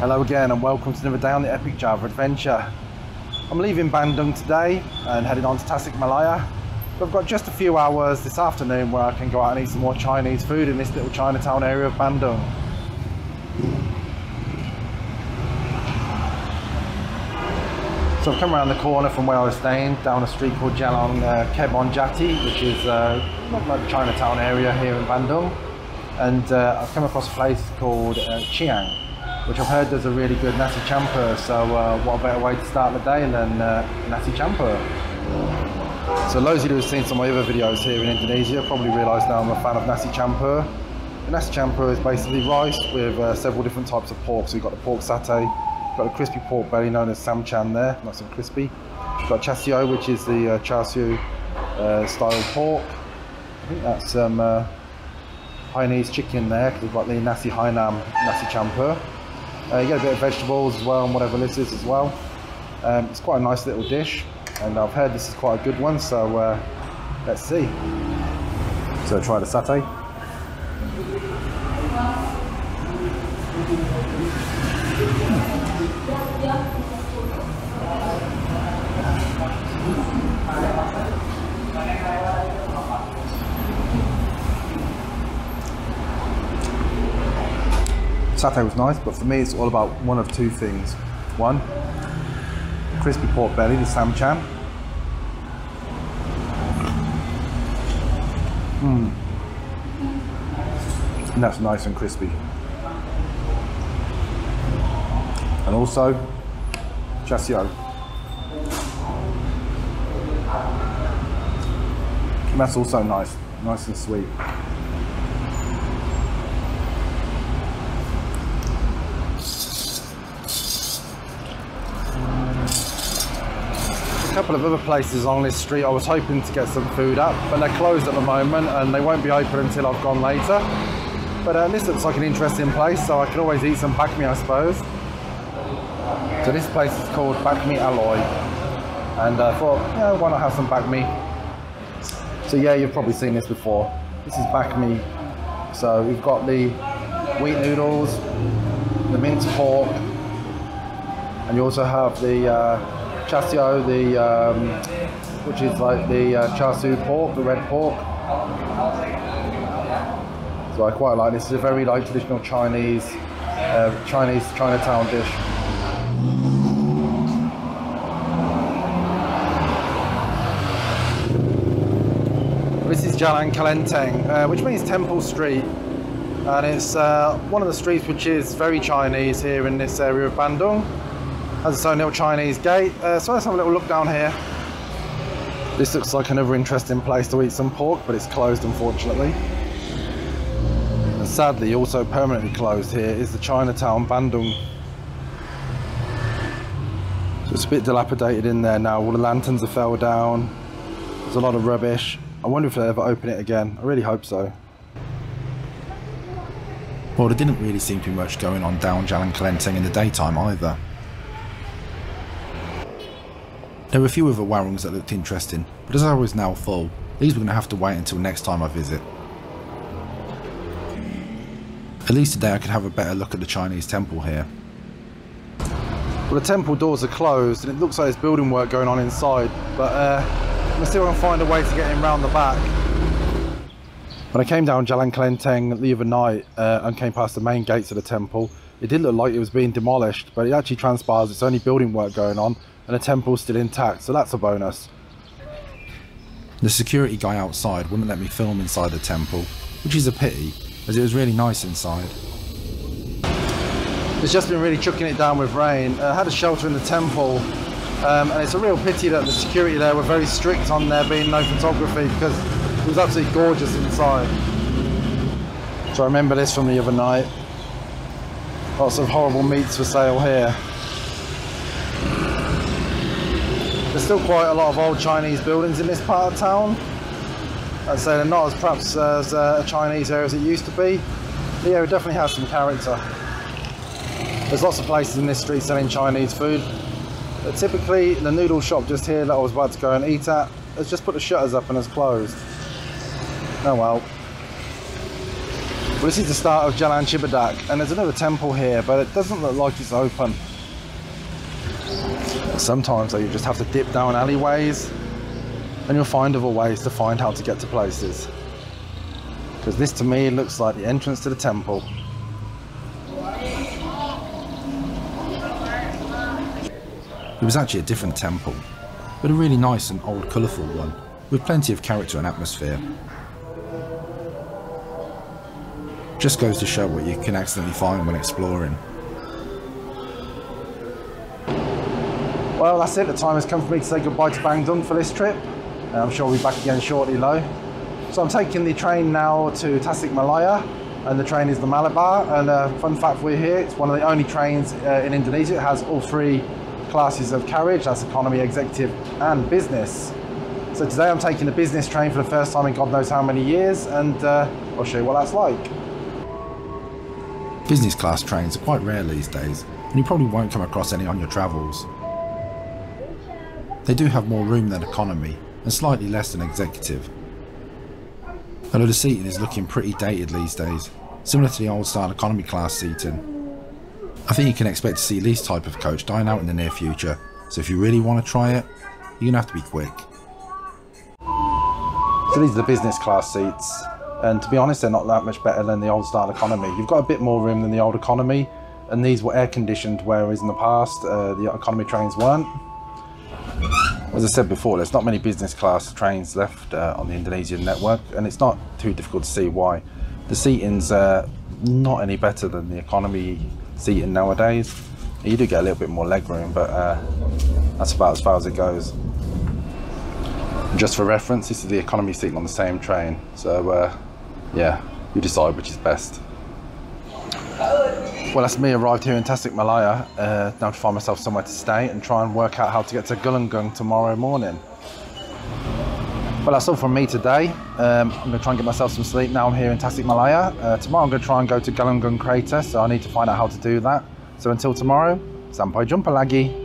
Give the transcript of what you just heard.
Hello again and welcome to another day on the Epic Java Adventure. I'm leaving Bandung today and heading on to Tasikmalaya. But I've got just a few hours this afternoon where I can go out and eat some more Chinese food in this little Chinatown area of Bandung. So I've come around the corner from where I was staying, down a street called Jalan Kebon Jati, which is not like the Chinatown area here in Bandung. And I've come across a place called Chiang, which I've heard does a really good nasi campur. So what a better way to start the day than nasi campur. So those of you who have seen some of my other videos here in Indonesia probably realise now I'm a fan of nasi campur. The nasi campur is basically rice with several different types of pork. So you've got the pork satay, got a crispy pork belly known as samchan there, nice and crispy. You've got char siu, which is the char siu style pork. I think that's some Hainanese chicken there, because we've got the nasi Hainan nasi campur. You get a bit of vegetables as well and whatever this is as well. It's quite a nice little dish, and I've heard this is quite a good one, so let's see. So try the satay. Satay was nice, but for me it's all about one of two things. One, crispy pork belly, the samchan. And that's nice and crispy. And also, char siu. And that's also nice and sweet. A couple of other places on this street I was hoping to get some food at, but they're closed at the moment and they won't be open until I've gone later. But this looks like an interesting place, so I can always eat some bakmi, I suppose. So this place is called Bakmi Alloy, and I thought, yeah, why not have some bakmi? So yeah, you've probably seen this before. This is bakmi. So we've got the wheat noodles, the minced pork, and you also have the char siu, which is like the char siu pork, the red pork. So I quite like this. It's a very like traditional Chinese Chinatown dish. This is Jalan Kelenteng, which means Temple Street, and it's one of the streets which is very Chinese here in this area of Bandung. Has its own little Chinese gate. So let's have a little look down here. This looks like another interesting place to eat some pork, but it's closed unfortunately. And sadly, also permanently closed here is the Chinatown Bandung. So it's a bit dilapidated in there now. All the lanterns have fell down. There's a lot of rubbish. I wonder if they'll ever open it again. I really hope so. Well, there didn't really seem to be much going on down Jalan Kelenteng in the daytime either. There were a few other warungs that looked interesting, but as I was now full, these were going to have to wait until next time I visit. At least today I could have a better look at the Chinese temple here. Well, the temple doors are closed and it looks like there's building work going on inside, but I'm going to see if I can find a way to get in round the back. When I came down Jalan Kelenteng the other night and came past the main gates of the temple, it did look like it was being demolished, but it actually transpires it's only building work going on and the temple's still intact, so that's a bonus. The security guy outside wouldn't let me film inside the temple, which is a pity, as it was really nice inside. It's just been really chucking it down with rain. I had a shelter in the temple, and it's a real pity that the security there were very strict on there being no photography, because it was absolutely gorgeous inside. So I remember this from the other night. Lots of horrible meats for sale here. There's still quite a lot of old Chinese buildings in this part of town. I'd say they're not as perhaps as a Chinese area as it used to be. The area definitely has some character. There's lots of places in this street selling Chinese food. But typically the noodle shop just here that I was about to go and eat at has just put the shutters up and has closed. Oh well. Well, this is the start of Jalan Cibadak, and there's another temple here, but it doesn't look like it's open. Sometimes though, you just have to dip down alleyways, and you'll find other ways to find how to get to places. Because this to me looks like the entrance to the temple. It was actually a different temple, but a really nice and old colourful one, with plenty of character and atmosphere. Just goes to show what you can accidentally find when exploring. Well, that's it. The time has come for me to say goodbye to Bandung for this trip. I'm sure we'll be back again shortly, though. So I'm taking the train now to Tasikmalaya, and the train is the Malabar. And fun fact for you here, it's one of the only trains in Indonesia. It has all three classes of carriage. That's economy, executive, and business. So today I'm taking the business train for the first time in God knows how many years, and I'll show you what that's like. Business class trains are quite rare these days, and you probably won't come across any on your travels. They do have more room than economy, and slightly less than executive. Although the seating is looking pretty dated these days, similar to the old style economy class seating. I think you can expect to see this type of coach dying out in the near future, so if you really want to try it, you're going to have to be quick. So these are the business class seats, and to be honest, they're not that much better than the old style economy. You've got a bit more room than the old economy, and these were air conditioned, whereas in the past the economy trains weren't. As I said before, there's not many business class trains left on the Indonesian network, and it's not too difficult to see why. The seating's not any better than the economy seating nowadays. You do get a little bit more leg room, but that's about as far as it goes. And just for reference, this is the economy seating on the same train, so yeah, you decide which is best. Well, that's me arrived here in Tasikmalaya, now to find myself somewhere to stay and try and work out how to get to Gelunggung tomorrow morning. Well, that's all from me today. I'm going to try and get myself some sleep now I'm here in Tasikmalaya. Tomorrow I'm going to try and go to Gelunggung crater, so I need to find out how to do that. So until tomorrow, sampai jumpa lagi.